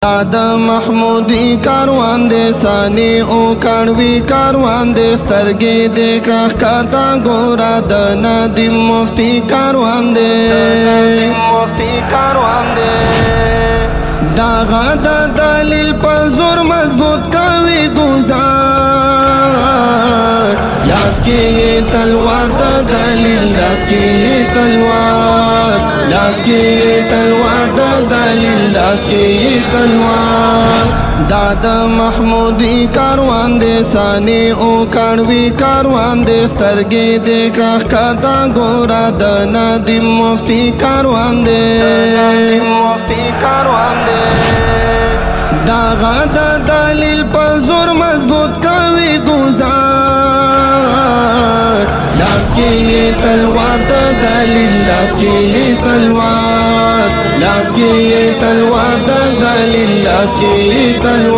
دا محمودی کاروان دے سانی او کاروی کاروان دے سترگی دے کراخ کاتا گورا دا ندیم مفتی کاروان دے دا غادا دلیل پزور مضبوط کاوی گزار لاس کی یہ تلوار دا دلیل لاس کی یہ تلوار لاس کی یہ تلوار دا دلیل لاس کی یہ تلوار دادا محمودی کاروان دے سانی او کاروی کاروان دے سترگی دے کراخ کاتا گورا دا ندیم مفتی کاروان دے دا غادا دلیل پزور مضبوط کاوی گزار لاس کی یہ تلوار دا دلیل لاس کی یہ تلوار لاس کی یہ تلوار دا دلیل لاس کی یہ تلوار